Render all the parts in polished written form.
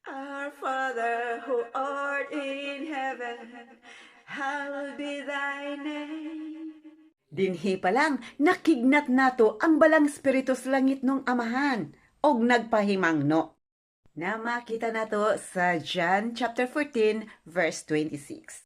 Our Father who art in heaven, hallowed be thy name. Dinhi pa lang, nakignat nato ang balang spiritu sa langit nung amahan, og nagpahimangno. Na makita nato sa John chapter 14, verse 26.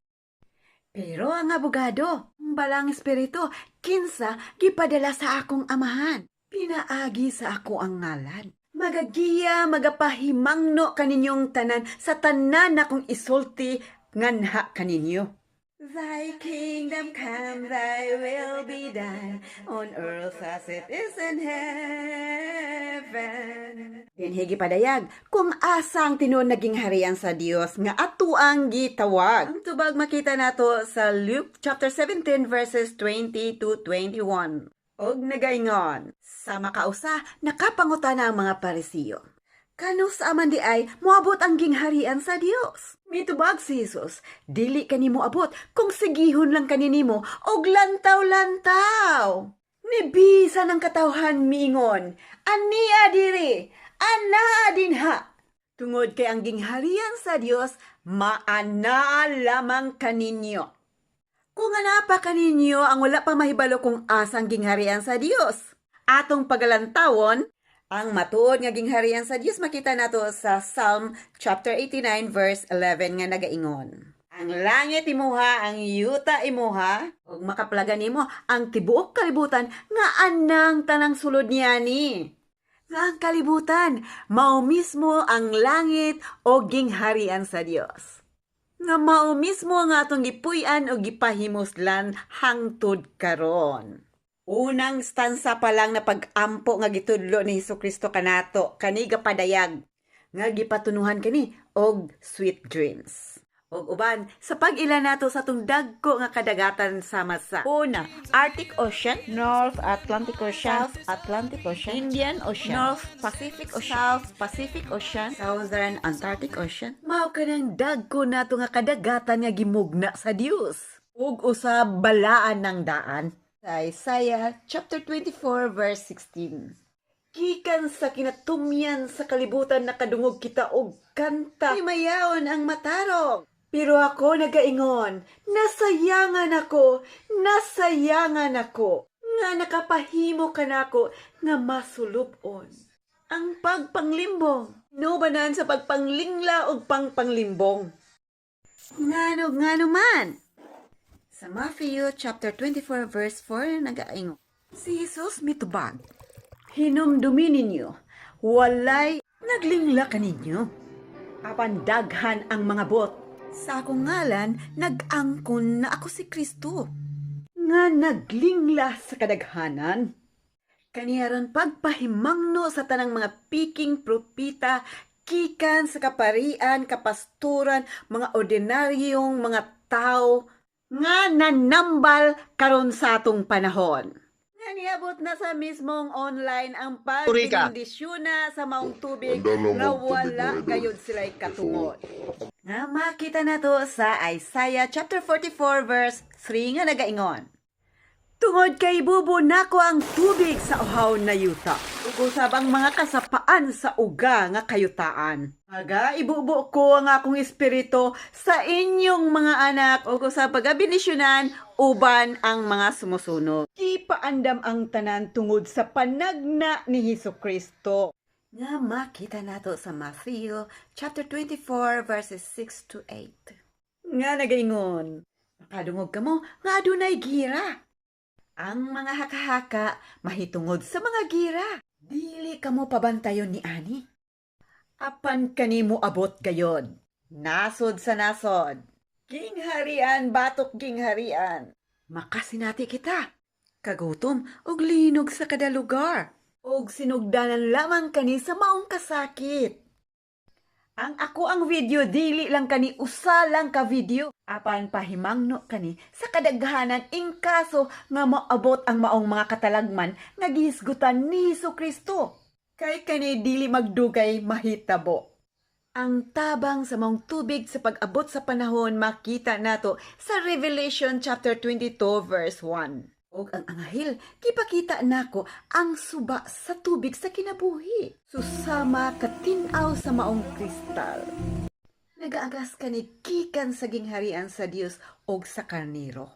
Pero ang abogado, ang balang espiritu, kinsa gipadala sa akong amahan. Pinaagi sa ako ang ngalan. Magagiya, magapahimangno kaninyong tanan sa tanan akong isulti nganha kaninyo. Thy kingdom come, thy will be done, on earth as it is in heaven. Dinhigi padayag, kung asang tinuod naging harian sa Dios nga ato ang gitawag. Ang tubag makita nato sa Luke chapter 17 verses 20 to 21. Og nagaingon, sa makausa, nakapangutan ang mga Parisiyo. Kano sa aman di ay, moabot ang gingharian sa Dios. Mitubag si Jesus, dili kanimo abot kung sigihon lang kaninimo og lantaw-lantaw. Nibisa ng katawhan mingon, ania diri, ana dinha. Tungod kay ang gingharian sa Dios, maana lamang kaninyo. Kung anapa kaninyo ang wala pa mahibalo kung asang gingharian sa Dios. Atong pagalantawon, ang matuod nga gingharian sa Dios makita nato sa Psalm chapter 89 verse 11 nga nagaingon. Ang langit imuha, ang yuta imuha, ug makaplagan nimo ang tibuok kalibutan nga anang tanang sulod niyani. Nga ang kalibutan, mao mismo ang langit o gingharian sa Dios. Nga mao mismo nga atong gipuy-an o gipahimuslan hangtod karon. Unang stansa pa lang na pag-ampo nga gitudlo ni Hesukristo kanato, kani gapadayag, nga gipatunuhan kani og sweet dreams. Og uban, sa pag-ila nato sa itong dagko nga kadagatan sama sa una, Arctic Ocean, North Atlantic Ocean, South Atlantic Ocean, Indian Ocean, North Pacific Ocean, South Pacific Ocean, Southern Antarctic Ocean. Mao kanang dagko nato nga kadagatan nga gimugna sa Dios. Ug usab balaan ng daan. Sa Isaiah chapter 24 verse 16. Gikan sa kinatumyan sa kalibutan nakadungog kita og kanta. Himayaon ang matarong. Pero ako nagaingon, nasayangan ako. Nga nakapahimo ka nako nga masulubon. Ang pagpanglimbong. Nubanan sa pagpanglingla og pangpanglimbong. Ngano man. Sa Matthew chapter 24 verse 4 nagaingon, si Jesus mitubag, hinumdumi ninyo, walay naglingla kaninyo. Apan daghan ang mga bot. Sa akong ngalan, nag-angkon na ako si Kristo. Nga naglingla sa kadaghanan. Kaniharon pagpahimangno sa tanang mga piking propita, kikan sa kaparian, kapasturan, mga ordinaryong mga tao, nga nanambal karon sa atong panahon. Nga niabot na sa mismong online ang pagbindisyuna sa maong tubig nga wala gayud sila'y katungod. Nga makita nato sa Isaiah chapter 44 verse 3 nga nagaingon. Tungod kay bubo nako ang tubig sa uhaw na yuta. Ug usab ang mga kasapaan sa uga nga kayutaan. Aga ibubo ko ang akong espiritu sa inyong mga anak ug usab pagabenisyonan uban ang mga sumusunod. Ipaandam ang tanan tungod sa panagna ni Hesukristo. Nga makita nato sa Matthew chapter 24 verses 6 to 8. Nga nagaingon, makadungog kamo nga adunay gira. Ang mga haka-haka mahitungod sa mga gira. Dili kamo pabantayon ni ani. Apan kanimo abot gayod. Nasod sa nasod. Gingharian batok gingharian. Makasinati kita. Kagutom og linog sa kada lugar. Og sinugdanan lamang kani sa maong kasakit. Ang ako ang video dili lang kani usa lang ka video. Apan pahimangno kani sa kadaghanan ing kaso nga maabot ang maong mga katalagman nga gihisgutan ni Hesukristo. Kay kani dili magdugay mahitabo. Ang tabang sa maong tubig sa pag-abot sa panahon makita nato sa Revelation chapter 22 verse 1. Og ang anghel, kipakita nako ang suba sa tubig sa kinabuhi. Susama katinaw sa maong kristal. Nagaagas ka ni gikan sa gingharian sa Dios og sa karnero.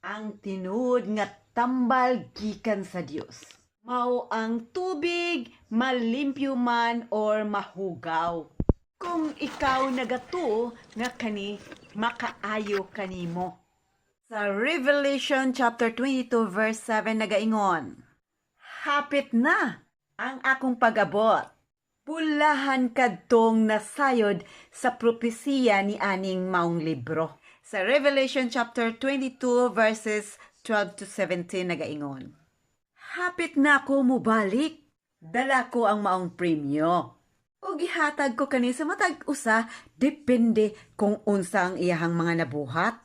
Ang tinuod nga tambal gikan sa Dios. Mao ang tubig, malimpyo man or mahugaw. Kung ikaw nagatuo nga kani makaayo kanimo. Sa Revelation chapter 22 verse 7 nagaingon, hapit na ang akong pag-abot. Pulahan kadtong nasayod sa propesiya ni aning maong libro. Sa Revelation chapter 22 verses 12 to 17 nagaingon, hapit na ako mubalik, dala ko ang maong premyo. O gihatag ko kani sa matag usa, depende kung unsa ang iyahang mga nabuhat.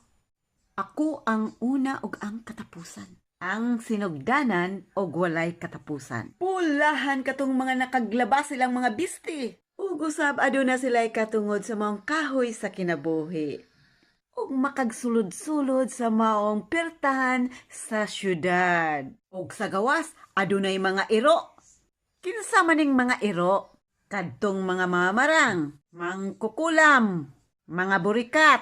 Ako ang una ug ang katapusan. Ang sinugdanan og walay katapusan. Pulahan katong mga nakaglabas silang mga bisti. Ug usab aduna sila'y katungod sa maong kahoy sa kinabuhi. Ug makagsulod-sulod sa maong pertahan sa syudad. Ug sa gawas adunay mga iro. Kinsa maning mga iro? Kadtong mga mamarang, mangkukulam, mga burikat,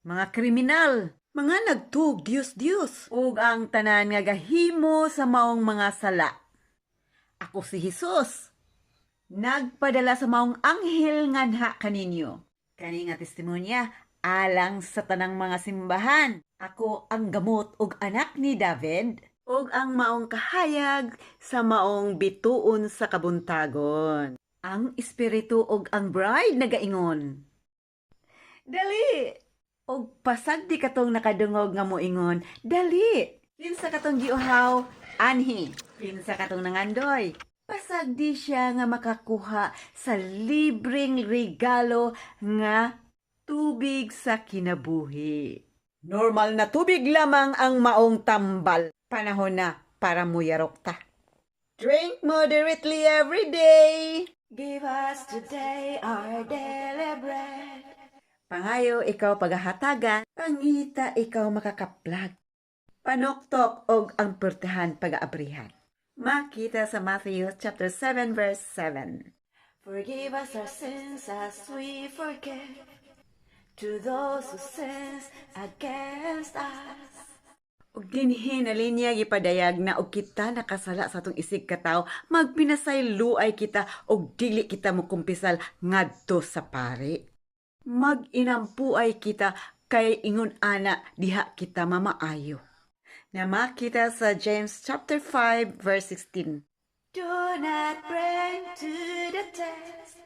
mga kriminal, mga nagtug Dios-Dios, ug ang tanan nga gahimo sa maong mga sala. Ako si Jesus, nagpadala sa maong anghel nganha kaninyo. Kani nga testimonya, alang sa tanang mga simbahan. Ako ang gamot ug anak ni David, ug ang maong kahayag sa maong bituon sa kabuntagon. Ang espiritu ug ang bride nagaingon, dali! Og pasag di katong nakadungog nga moingon, dali! Kinsa katong giuhaw, anhi. Kinsa katong nangandoy. Pasag di siya nga makakuha sa libreng regalo nga tubig sa kinabuhi. Normal na tubig lamang ang maong tambal. Panahon na para muyarok ta. Drink moderately every day. Give us today our daily bread. Pangayo ikaw paghahatagan, pangita ikaw makakaplag. Panuktok og ang pertehan pag-aabrihan. Makita sa Matthew chapter 7 verse 7. Forgive us our sins as we forgive to those who sins against us. Og dinhi na linya gipadayag na og kita nakasala sa atong isig katawo, magpinasay luay kita og dili kita mo kumpisal ngadto sa pari. Mag-inampuay kita kay ingon ana diha kita mamaayo. Na makita sa James chapter 5 verse 16. Do not bring to the test,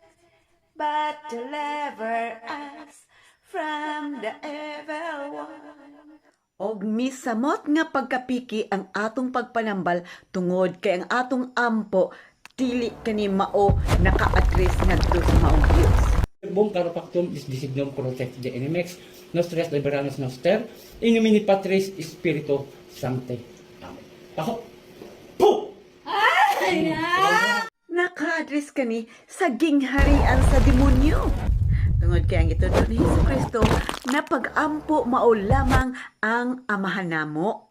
but deliver us from the evil one. Og misamot nga pagkapiki ang atong pagpanambal tungod kay ang atong ampo dili kani mao naka-address ngadto sa maong Dios. Bum caro pactum is designum protect the enemies, nostres liberalis noster, in nomine Patris Spiritu Sancti. Amen. Pasok! Po! Naka-address kani sa gingharian sa demonyo. Tungod kay ang itudlo ni Jesucristo na pag-ampo mao lamang ang amahan namo.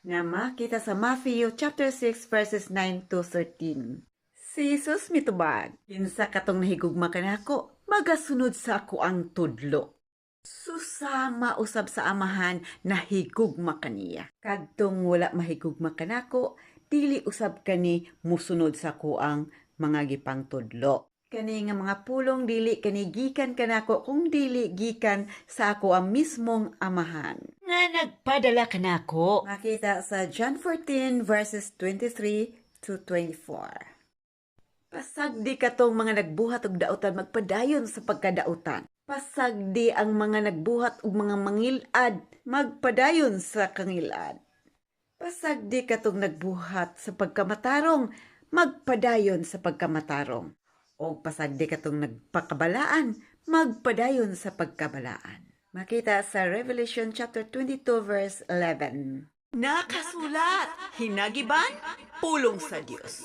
Na makita sa Matthew chapter 6 verses 9 to 13. Si Jesus mitubag, kinsa katong nahigugma kanako, magasunod sa ako ang tudlo. Susama usab sa amahan na higugma kaniya. Kadtong wala mahigugma kanako, dili usab kani musunod sa ako ang mga gipang tudlo. Kani nga mga pulong dili kani gikan kanako kung dili gikan sa ako ang mismong amahan. Nga nagpadala kanako. Makita sa John 14 verses 23 to 24. Pasag di katong mga nagbuhat og dautan magpadayon sa pagkadautan. Pasag di ang mga nagbuhat og mga mangilad magpadayon sa kangilad. Pasag di katong nagbuhat sa pagkamatarong magpadayon sa pagkamatarong. O pasag di katong nagpakabalaan, magpadayon sa pagkabalaan. Makita sa Revelation chapter 22 verse 11. Nakasulat, hinagiban, pulong sa Dios.